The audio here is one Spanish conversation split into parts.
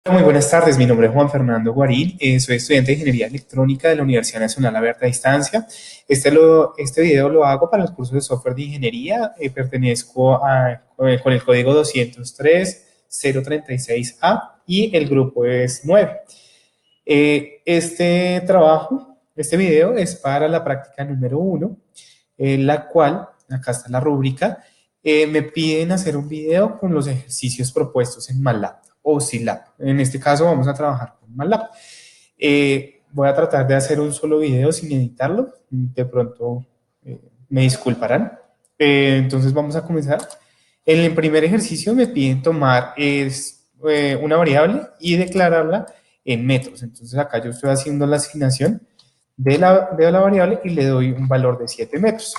Muy buenas tardes, mi nombre es Juan Fernando Guarín, soy estudiante de Ingeniería Electrónica de la Universidad Nacional Abierta a Distancia. Este video lo hago para los cursos de software de ingeniería, pertenezco con el código 203-036A y el grupo es 9. Este video es para la práctica número 1, en la cual, acá está la rúbrica, me piden hacer un video con los ejercicios propuestos en MATLAB o SILAB. En este caso vamos a trabajar con MATLAB. Voy a tratar de hacer un solo video sin editarlo. De pronto me disculparán. Entonces vamos a comenzar. En el primer ejercicio me piden tomar una variable y declararla en metros. Entonces acá yo estoy haciendo la asignación de la variable y le doy un valor de 7 metros.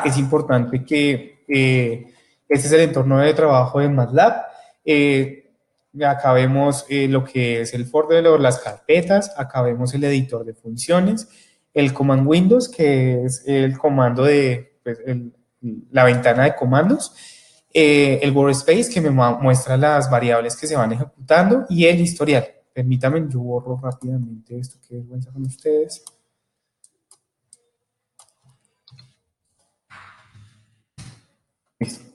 Es importante que este es el entorno de trabajo de MATLAB. Acá vemos lo que es el folder, las carpetas, acá vemos el editor de funciones, el command Windows, que es el comando de la ventana de comandos, el workspace, que me muestra las variables que se van ejecutando, y el historial. Permítanme, yo borro rápidamente esto, que vergüenza con ustedes. Listo.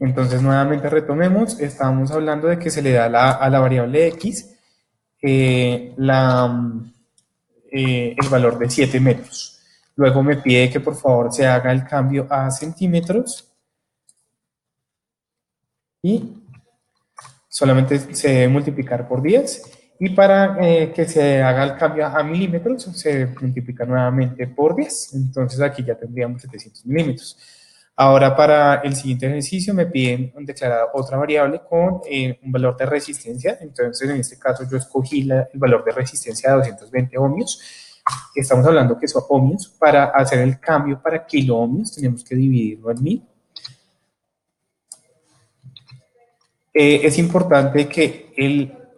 Entonces, nuevamente retomemos. Estábamos hablando de que se le da a la variable x el valor de 7 metros. Luego me pide que por favor se haga el cambio a centímetros y solamente se debe multiplicar por 10. Y para que se haga el cambio a milímetros, se multiplica nuevamente por 10. Entonces aquí ya tendríamos 700 milímetros. Ahora para el siguiente ejercicio me piden declarar otra variable con un valor de resistencia. Entonces en este caso yo escogí el valor de resistencia de 220 ohmios. Estamos hablando que son ohmios. Para hacer el cambio para kilo ohmios tenemos que dividirlo en 1000. Es importante que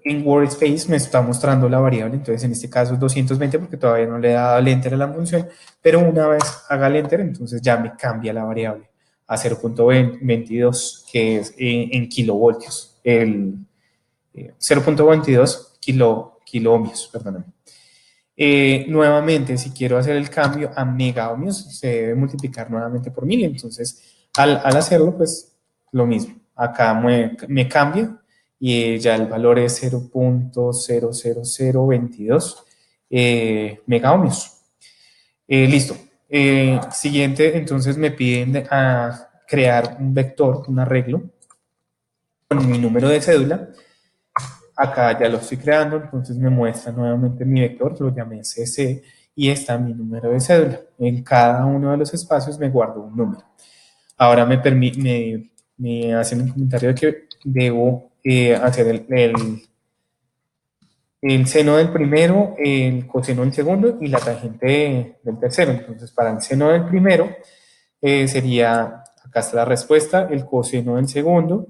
en Workspace me está mostrando la variable, entonces en este caso es 220 porque todavía no le he dado el enter a la función, pero una vez haga el enter, entonces ya me cambia la variable a 0.22, que es en kilovoltios, el 0.22 kilo ohmios, perdóname. Nuevamente, si quiero hacer el cambio a mega ohmios, se debe multiplicar nuevamente por 1000. Entonces, al hacerlo, pues lo mismo. Acá me cambia y ya el valor es 0.00022 mega ohmios. Listo. Siguiente, entonces me piden a crear un vector, un arreglo con mi número de cédula. Acá ya lo estoy creando, entonces me muestra nuevamente mi vector, lo llamé CC y está mi número de cédula. En cada uno de los espacios me guardo un número. Ahora me hacen un comentario de que debo hacer el seno del primero, el coseno del segundo y la tangente del tercero. Entonces, para el seno del primero sería, acá está la respuesta, el coseno del segundo,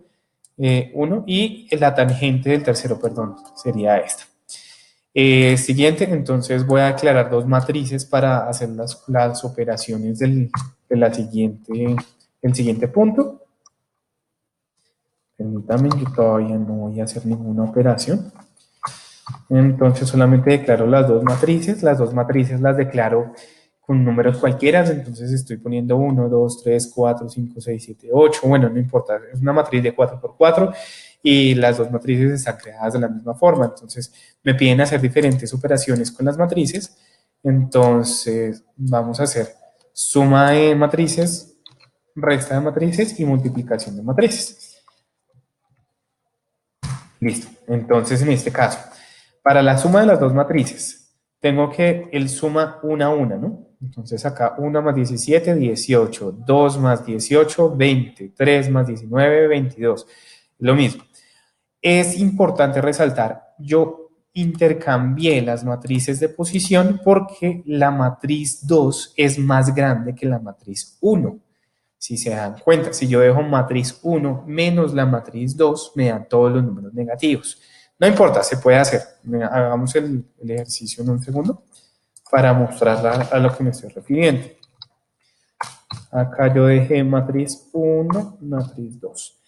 1, y la tangente del tercero, perdón, sería esta. Siguiente, entonces voy a declarar dos matrices para hacer las operaciones del siguiente punto. Permítanme, yo todavía no voy a hacer ninguna operación. Entonces solamente declaro las dos matrices las declaro con números cualquiera, entonces estoy poniendo 1, 2, 3, 4, 5, 6, 7, 8, bueno, no importa, es una matriz de 4x4 y las dos matrices están creadas de la misma forma, entonces me piden hacer diferentes operaciones con las matrices, entonces vamos a hacer suma de matrices, resta de matrices y multiplicación de matrices. Listo, entonces en este caso, para la suma de las dos matrices, tengo que el suma una a una, ¿no? Entonces acá 1 más 17, 18, 2 más 18, 20, 3 más 19, 22. Lo mismo. Es importante resaltar, yo intercambié las matrices de posición porque la matriz 2 es más grande que la matriz 1. Si se dan cuenta, si yo dejo matriz 1 menos la matriz 2, me dan todos los números negativos. No importa, se puede hacer. Hagamos el ejercicio en un segundo para mostrar a lo que me estoy refiriendo. Acá yo dejé matriz 1, matriz 2.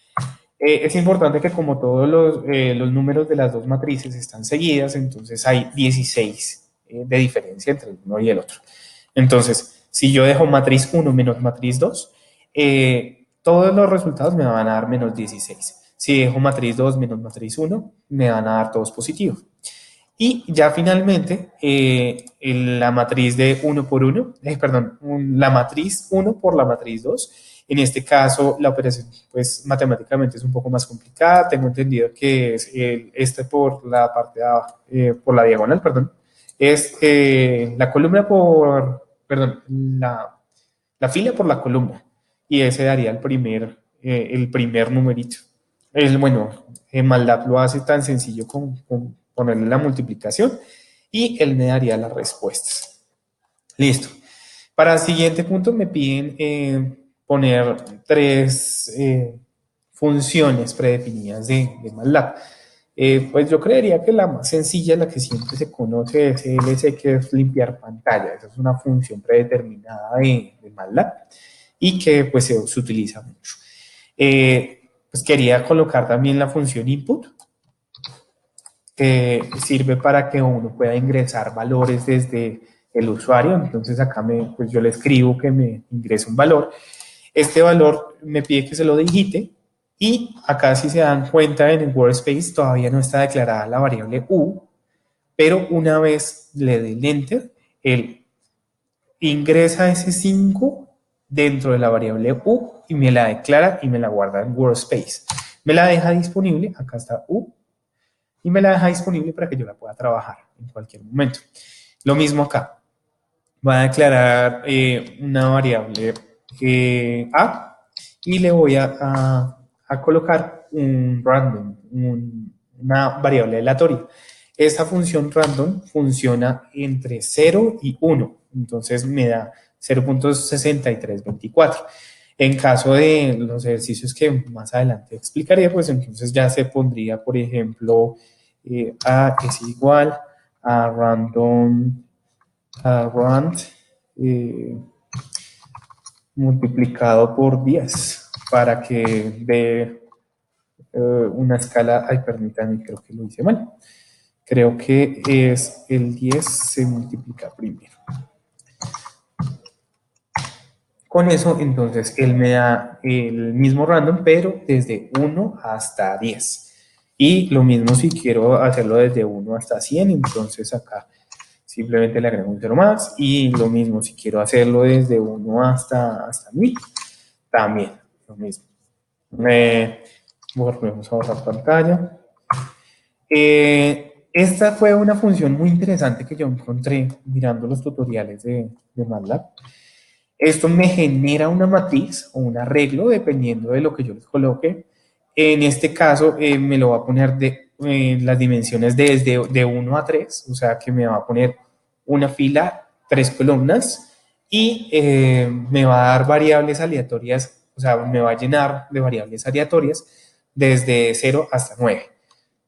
Es importante que como todos los números de las dos matrices están seguidas, entonces hay 16 de diferencia entre el uno y el otro. Entonces, si yo dejo matriz 1 menos matriz 2, todos los resultados me van a dar menos 16. Si dejo matriz 2 menos matriz 1, me van a dar todos positivos. Y ya finalmente, la matriz de 1 por 1, perdón, la matriz 1 por la matriz 2. En este caso, la operación, pues matemáticamente es un poco más complicada. Tengo entendido que es este por la parte de abajo, por la diagonal, perdón. Es la columna por, perdón, la fila por la columna. Y ese daría el primer numerito. Bueno, MATLAB lo hace tan sencillo con ponerle la multiplicación y él me daría las respuestas. Listo. Para el siguiente punto me piden poner tres funciones predefinidas de MATLAB. Pues yo creería que la más sencilla, la que siempre se conoce, es LC, que es limpiar pantalla. Esa es una función predeterminada de MATLAB y que pues se utiliza mucho. Pues quería colocar también la función input, que sirve para que uno pueda ingresar valores desde el usuario. Entonces acá pues yo le escribo que me ingrese un valor. Este valor me pide que se lo digite y acá, si se dan cuenta, en el workspace todavía no está declarada la variable u, pero una vez le dé el enter, él ingresa ese 5 dentro de la variable u y me la declara y me la guarda en workspace. Me la deja disponible, acá está u, y me la deja disponible para que yo la pueda trabajar en cualquier momento. Lo mismo acá. Voy a declarar una variable a y le voy a colocar un random, una variable aleatoria. Esta función random funciona entre 0 y 1, entonces me da 0.6324. En caso de los ejercicios que más adelante explicaré, pues entonces ya se pondría, por ejemplo, a es igual a random rand multiplicado por 10 para que dé una escala. Ay, permítanme, creo que lo hice mal. Creo que es el 10 se multiplica primero. Con eso, entonces, él me da el mismo random, pero desde 1 hasta 10. Y lo mismo si quiero hacerlo desde 1 hasta 100, entonces acá simplemente le agrego un 0 más. Y lo mismo si quiero hacerlo desde 1 hasta 1000, también lo mismo. Volvemos a borrar pantalla. Esta fue una función muy interesante que yo encontré mirando los tutoriales de MATLAB. Esto me genera una matriz o un arreglo dependiendo de lo que yo les coloque. En este caso me lo va a poner las dimensiones de 1 a 3, o sea que me va a poner una fila, 3 columnas y me va a dar variables aleatorias, o sea, me va a llenar de variables aleatorias desde 0 hasta 9.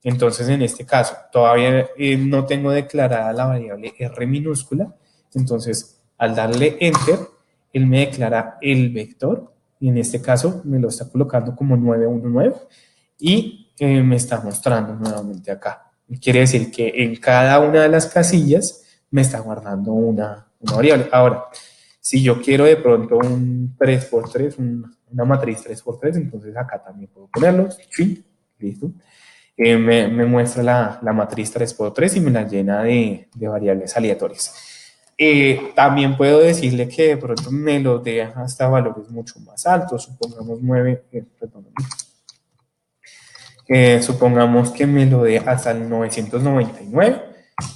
Entonces, en este caso, todavía no tengo declarada la variable R minúscula, entonces al darle Enter, él me declara el vector, y en este caso me lo está colocando como 919, y me está mostrando nuevamente acá. Quiere decir que en cada una de las casillas me está guardando una variable. Ahora, si yo quiero de pronto un 3x3, una matriz 3x3, entonces acá también puedo ponerlo. Sí, listo. Me muestra la matriz 3x3 y me la llena de variables aleatorias. También puedo decirle que de pronto me lo dé hasta valores mucho más altos, supongamos 9, supongamos que me lo dé hasta el 999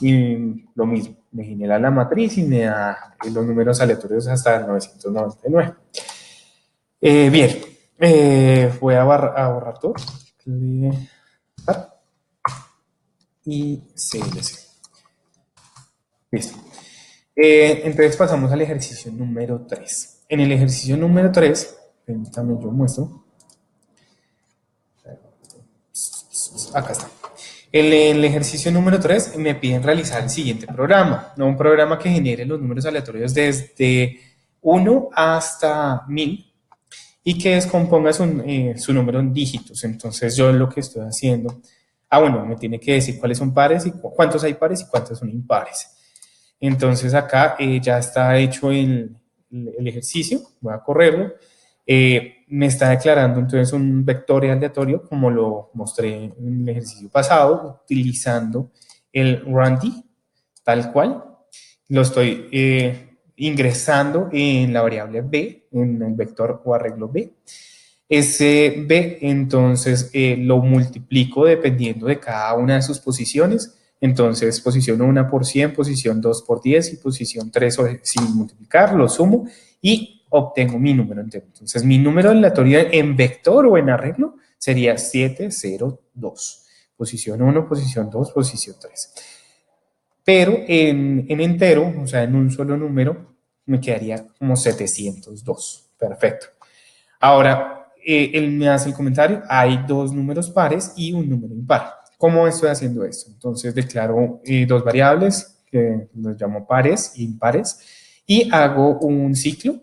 y lo mismo, me genera la matriz y me da los números aleatorios hasta el 999. Bien, voy a borrar todo y CLC. Listo. Entonces pasamos al ejercicio número 3. En el ejercicio número 3, permítame, yo muestro. Acá está. En el ejercicio número 3 me piden realizar el siguiente programa, ¿no? Un programa que genere los números aleatorios desde 1 hasta 1000 y que descomponga su número en dígitos. Entonces yo lo que estoy haciendo, bueno, me tiene que decir cuáles son pares y cuántos hay pares y cuántos son impares. Entonces acá ya está hecho el ejercicio, voy a correrlo. Me está declarando entonces un vector aleatorio como lo mostré en el ejercicio pasado, utilizando el randy, tal cual. Lo estoy ingresando en la variable b, en el vector o arreglo b. Ese b, entonces, lo multiplico dependiendo de cada una de sus posiciones. Entonces, posición 1 por 100, posición 2 por 10 y posición 3 sin multiplicar, lo sumo y obtengo mi número entero. Entonces, mi número aleatorio en vector o en arreglo sería 702. Posición 1, posición 2, posición 3. Pero en entero, o sea, en un solo número, me quedaría como 702. Perfecto. Ahora, él me hace el comentario, hay dos números pares y un número impar. ¿Cómo estoy haciendo esto? Entonces declaro dos variables que los llamo pares e impares y hago un ciclo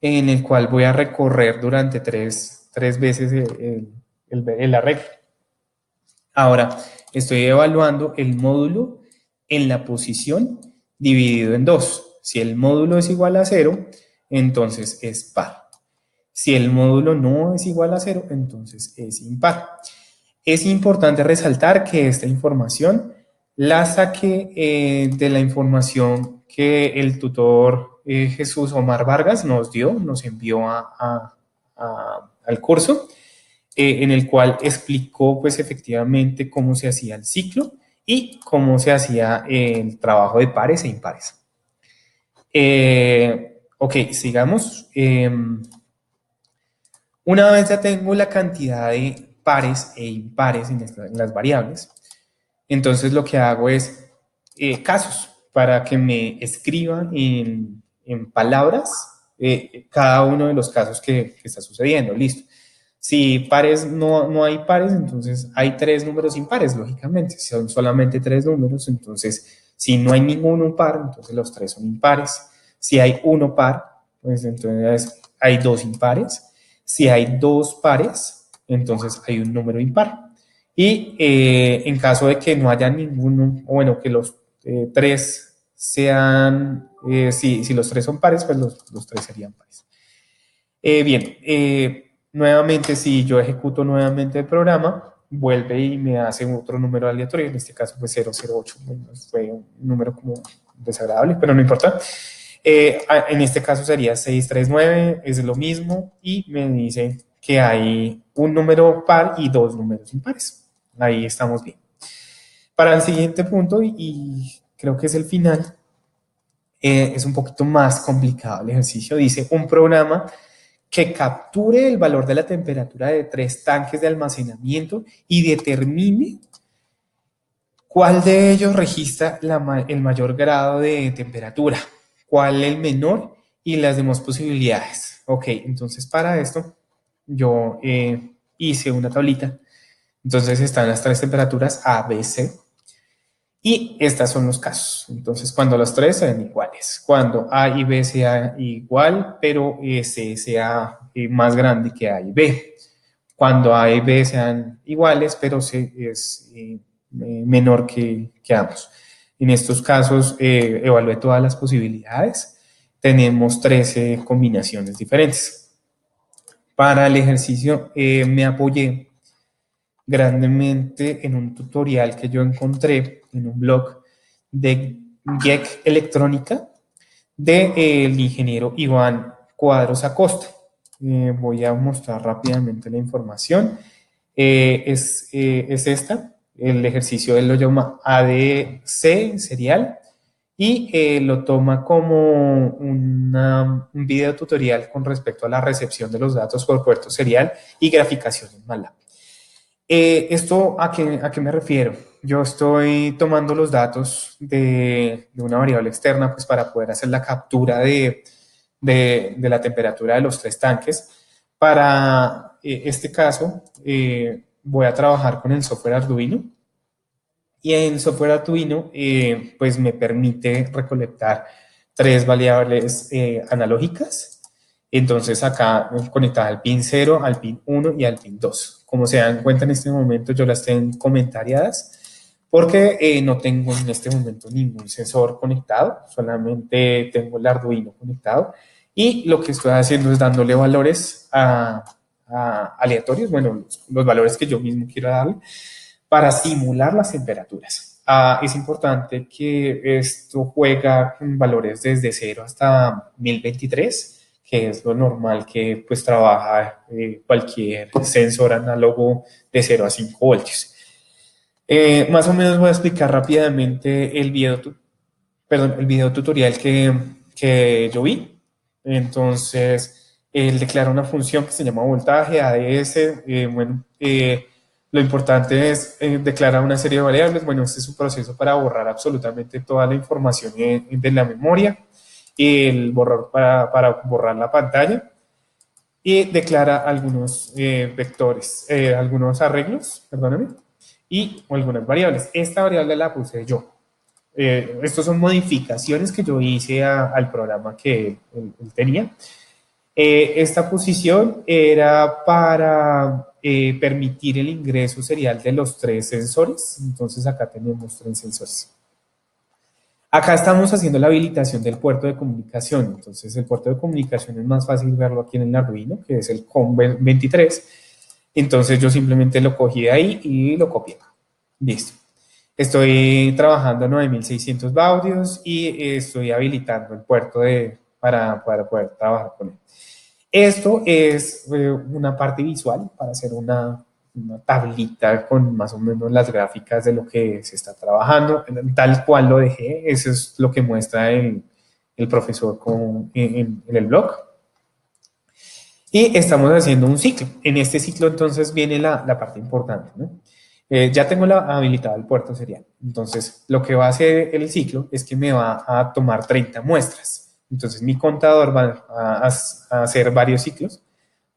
en el cual voy a recorrer durante tres veces el arreglo. Ahora, estoy evaluando el módulo en la posición dividido en dos. Si el módulo es igual a 0, entonces es par. Si el módulo no es igual a 0, entonces es impar. Es importante resaltar que esta información la saqué de la información que el tutor Jesús Omar Vargas nos envió al curso, en el cual explicó pues efectivamente cómo se hacía el ciclo y cómo se hacía el trabajo de pares e impares. Ok, sigamos. Una vez ya tengo la cantidad de pares e impares en las variables, entonces lo que hago es casos para que me escriban en palabras cada uno de los casos que está sucediendo. Listo. Si pares no hay pares, entonces hay tres números impares, lógicamente. Si son solamente tres números, entonces si no hay ninguno par, entonces los tres son impares. Si hay uno par, pues entonces hay dos impares. Si hay dos pares, entonces hay un número impar. Y en caso de que no haya ninguno, o bueno, que los tres sean, si los tres son pares, pues los tres serían pares. Bien, nuevamente, si yo ejecuto nuevamente el programa, vuelve y me hace otro número aleatorio, en este caso fue 008, bueno, fue un número como desagradable, pero no importa. En este caso sería 639, es lo mismo, y me dice que hay un número par y dos números impares. Ahí estamos bien. Para el siguiente punto, y creo que es el final, es un poquito más complicado el ejercicio. Dice, un programa que capture el valor de la temperatura de tres tanques de almacenamiento y determine cuál de ellos registra el mayor grado de temperatura, cuál el menor y las demás posibilidades. Ok, entonces para esto yo hice una tablita. Entonces están las tres temperaturas A, B, C. Y estos son los casos. Entonces, cuando los tres sean iguales, cuando A y B sea igual, pero C sea más grande que A y B. Cuando A y B sean iguales, pero C es menor que ambos. En estos casos, evalué todas las posibilidades. Tenemos 13 combinaciones diferentes. Para el ejercicio me apoyé grandemente en un tutorial que yo encontré en un blog de GEC Electrónica del ingeniero Iván Cuadros Acosta. Voy a mostrar rápidamente la información. Es esta, el ejercicio él lo llama ADC serial y lo toma como un video tutorial con respecto a la recepción de los datos por puerto serial y graficación en MATLAB. ¿Esto a qué me refiero? Yo estoy tomando los datos de una variable externa pues, para poder hacer la captura de la temperatura de los tres tanques. Para este caso, voy a trabajar con el software Arduino. Y en el software Arduino, pues me permite recolectar tres variables analógicas Entonces acá conectada al pin 0, al pin 1 y al pin 2. Como se dan cuenta en este momento, yo las tengo comentariadas porque no tengo en este momento ningún sensor conectado, solamente tengo el Arduino conectado y lo que estoy haciendo es dándole valores aleatorios, bueno, los valores que yo mismo quiero darle para simular las temperaturas. Es importante que esto juega con valores desde 0 hasta 1023, que es lo normal que pues trabaja cualquier sensor análogo de 0 a 5 voltios. Más o menos voy a explicar rápidamente el video tutorial que yo vi. Entonces, él declara una función que se llama voltaje, ADS. Lo importante es declarar una serie de variables. Bueno, este es un proceso para borrar absolutamente toda la información de la memoria y el borrador para borrar la pantalla. Y declara algunos vectores, algunos arreglos, perdóname, y algunas variables. Esta variable la puse yo. Estos son modificaciones que yo hice al programa que él tenía. Esta posición era para permitir el ingreso serial de los 3 sensores. Entonces acá tenemos 3 sensores. Acá estamos haciendo la habilitación del puerto de comunicación. Entonces el puerto de comunicación es más fácil verlo aquí en el Arduino, que es el COM23. Entonces yo simplemente lo cogí de ahí y lo copié. Listo. Estoy trabajando 9600 baudios y estoy habilitando el puerto para poder trabajar con él. Esto es una parte visual para hacer una tablita con más o menos las gráficas de lo que se está trabajando, tal cual lo dejé. Eso es lo que muestra el profesor en el blog. Y estamos haciendo un ciclo. En este ciclo entonces viene la parte importante, ¿no? Ya tengo habilitado el puerto serial. Entonces, lo que va a hacer el ciclo es que me va a tomar 30 muestras. Entonces, mi contador va a hacer varios ciclos.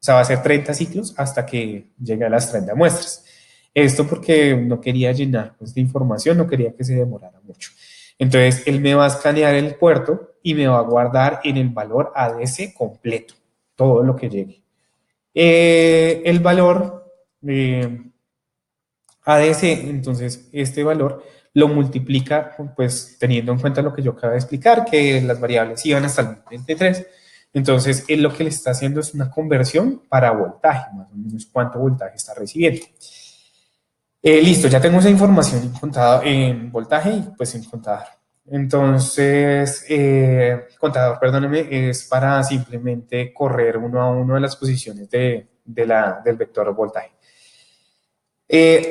O sea, va a hacer 30 ciclos hasta que llegue a las 30 muestras. Esto porque no quería llenar pues, de información, no quería que se demorara mucho. Entonces, él me va a escanear el puerto y me va a guardar en el valor ADC completo, todo lo que llegue. El valor ADC, entonces este valor lo multiplica, pues teniendo en cuenta lo que yo acabo de explicar, que las variables iban hasta el 23. Entonces, él lo que le está haciendo es una conversión para voltaje, más o menos cuánto voltaje está recibiendo. Listo, ya tengo esa información en voltaje y pues en contador. Entonces, contador, perdóneme, es para simplemente correr uno a uno de las posiciones del vector voltaje.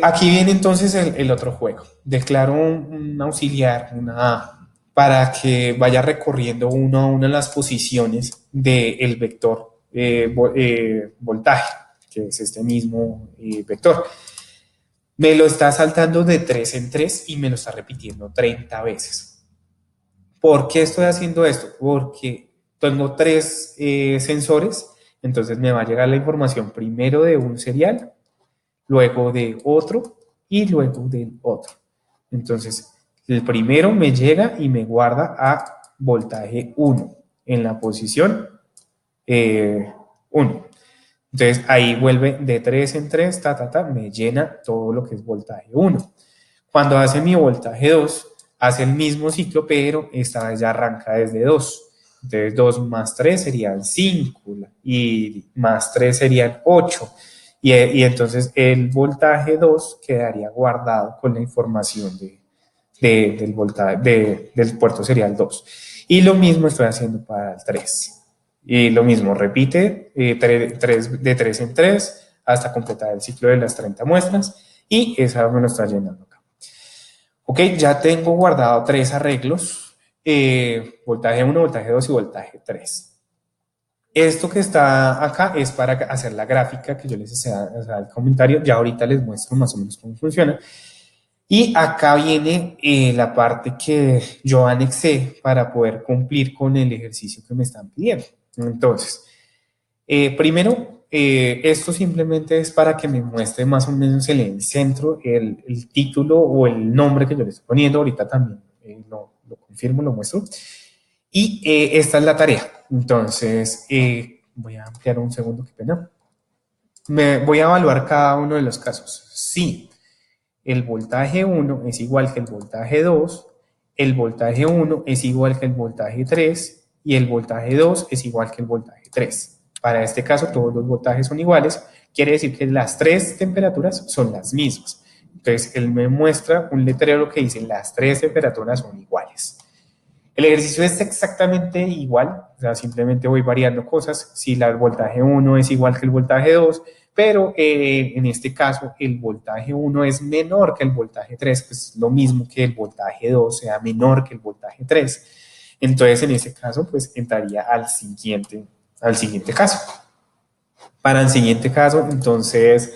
Aquí viene entonces el otro juego. Declaro un auxiliar, una A, para que vaya recorriendo uno a una de las posiciones del vector voltaje, que es este mismo vector. Me lo está saltando de 3 en 3 y me lo está repitiendo 30 veces. ¿Por qué estoy haciendo esto? Porque tengo 3 sensores, entonces me va a llegar la información primero de un serial, luego de otro y luego del otro. Entonces, el primero me llega y me guarda a voltaje 1 en la posición 1. Entonces, ahí vuelve de 3 en 3, me llena todo lo que es voltaje 1. Cuando hace mi voltaje 2, hace el mismo ciclo, pero esta vez ya arranca desde 2. Entonces 2 más 3 serían 5 y más 3 serían 8. Y entonces el voltaje 2 quedaría guardado con la información del voltaje del puerto serial 2. Y lo mismo estoy haciendo para el 3. Y lo mismo, repite de 3 en 3 hasta completar el ciclo de las 30 muestras y esa me lo está llenando acá. Ok, ya tengo guardado 3 arreglos, voltaje 1, voltaje 2 y voltaje 3. Esto que está acá es para hacer la gráfica que yo les hacía el comentario. Ya ahorita les muestro más o menos cómo funciona. Y acá viene la parte que yo anexé para poder cumplir con el ejercicio que me están pidiendo. Entonces, primero, esto simplemente es para que me muestre más o menos el centro, el título o el nombre que yo le estoy poniendo. Ahorita también lo confirmo, lo muestro. Y esta es la tarea. Entonces, voy a ampliar un segundo, qué pena. Voy a evaluar cada uno de los casos. Si el voltaje 1 es igual que el voltaje 2, el voltaje 1 es igual que el voltaje 3 y el voltaje 2 es igual que el voltaje 3. Para este caso, todos los voltajes son iguales. Quiere decir que las tres temperaturas son las mismas. Entonces, él me muestra un letrero que dice las tres temperaturas son iguales. El ejercicio es exactamente igual, o sea, simplemente voy variando cosas. Si el voltaje 1 es igual que el voltaje 2, pero en este caso el voltaje 1 es menor que el voltaje 3, pues lo mismo que el voltaje 2 sea menor que el voltaje 3. Entonces, en ese caso, pues entraría al siguiente caso. Para el siguiente caso, entonces,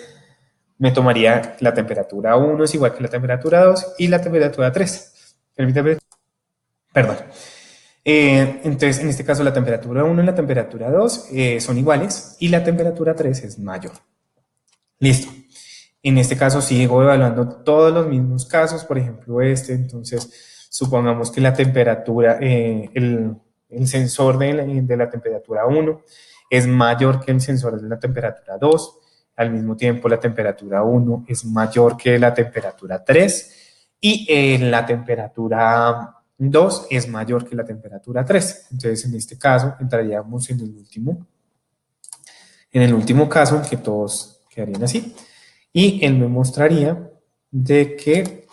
me tomaría la temperatura 1 es igual que la temperatura 2 y la temperatura 3. Permítame, perdón. Entonces, en este caso, la temperatura 1 y la temperatura 2 son iguales y la temperatura 3 es mayor. Listo. En este caso, sigo evaluando todos los mismos casos, por ejemplo, entonces, supongamos que la temperatura, el sensor de la temperatura 1 es mayor que el sensor de la temperatura 2. Al mismo tiempo, la temperatura 1 es mayor que la temperatura 3 y la temperatura 2 es mayor que la temperatura 3. Entonces, en este caso, entraríamos en el último caso, en que todos quedarían así. Y él me mostraría de que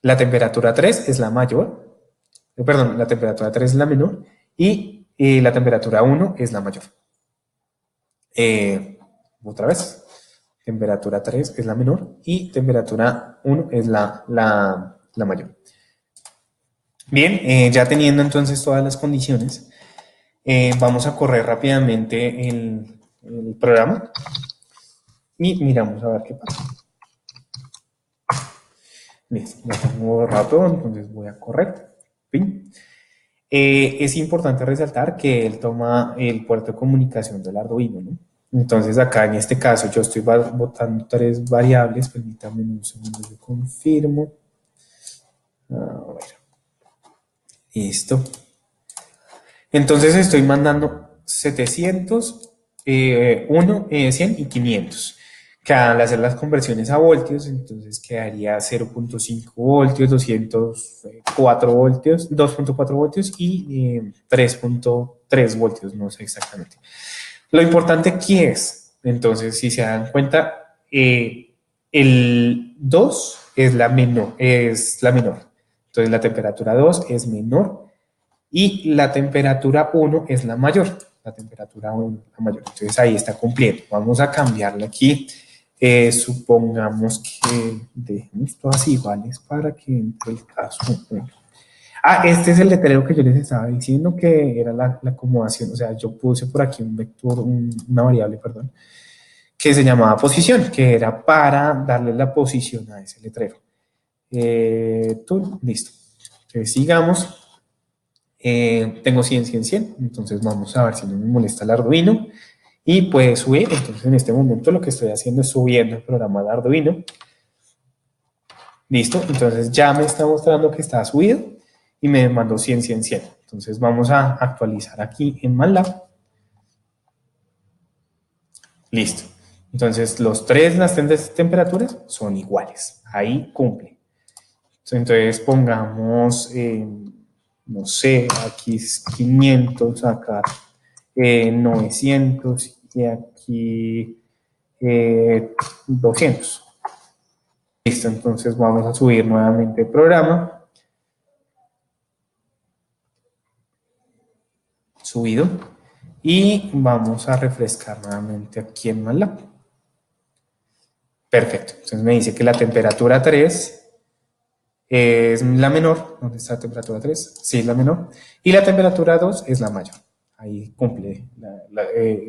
la temperatura 3 es la mayor, perdón, la temperatura 3 es la menor y la temperatura 1 es la mayor. Otra vez, temperatura 3 es la menor y temperatura 1 es la mayor. Bien, ya teniendo entonces todas las condiciones, vamos a correr rápidamente el programa y miramos a ver qué pasa. Listo, ya tengo rato, entonces voy a correr. ¿Sí? Es importante resaltar que él toma el puerto de comunicación del Arduino, ¿no? Entonces acá en este caso yo estoy botando tres variables, permítanme un segundo, yo confirmo. A ver, listo. Entonces estoy mandando 700, 1, 100 y 500. Que al hacer las conversiones a voltios, entonces quedaría 0.5 voltios, 204 voltios, 2.4 voltios y 3.3 voltios, no sé exactamente. Lo importante aquí es, entonces, si se dan cuenta, el 2 es la menor, Entonces la temperatura 2 es menor y la temperatura 1 es la mayor. La temperatura 1 es la mayor. Entonces ahí está cumpliendo. Vamos a cambiarle aquí. Supongamos que dejemos todas iguales para que entre el caso 1. Ah, este es el letrero que yo les estaba diciendo que era la acomodación. O sea, yo puse por aquí un vector, una variable, perdón, que se llamaba posición, que era para darle la posición a ese letrero. Listo. Entonces sigamos. Tengo 100, 100, 100, entonces vamos a ver si no me molesta el Arduino y puede subir. Entonces en este momento lo que estoy haciendo es subiendo el programa de Arduino. Listo, entonces ya me está mostrando que está subido y me mandó 100, 100, 100. Entonces vamos a actualizar aquí en MATLAB. Listo. Entonces las tres temperaturas son iguales. Ahí cumple. Entonces pongamos, no sé, aquí es 500, acá 900 y aquí 200. Listo, entonces vamos a subir nuevamente el programa. Subido. Y vamos a refrescar nuevamente aquí en MATLAB. Perfecto. Entonces me dice que la temperatura 3 es la menor. ¿Dónde está la temperatura 3? Sí, es la menor. Y la temperatura 2 es la mayor. Ahí cumple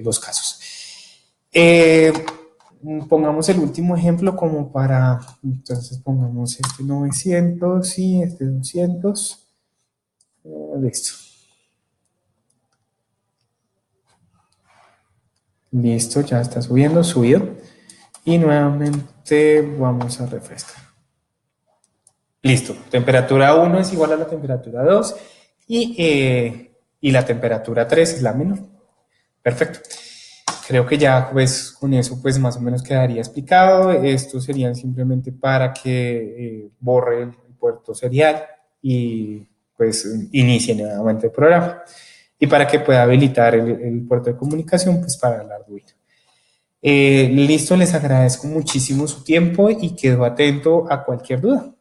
los casos. Pongamos el último ejemplo como para, entonces pongamos este 900 y este 200. Listo. Listo, ya está subido. Y nuevamente vamos a refrescar. Listo, temperatura 1 es igual a la temperatura 2 y la temperatura 3 es la menor. Perfecto. Creo que ya pues con eso pues más o menos quedaría explicado. Estos serían simplemente para que borre el puerto serial y pues inicie nuevamente el programa. Y para que pueda habilitar el puerto de comunicación pues para el Arduino. Listo, les agradezco muchísimo su tiempo y quedo atento a cualquier duda.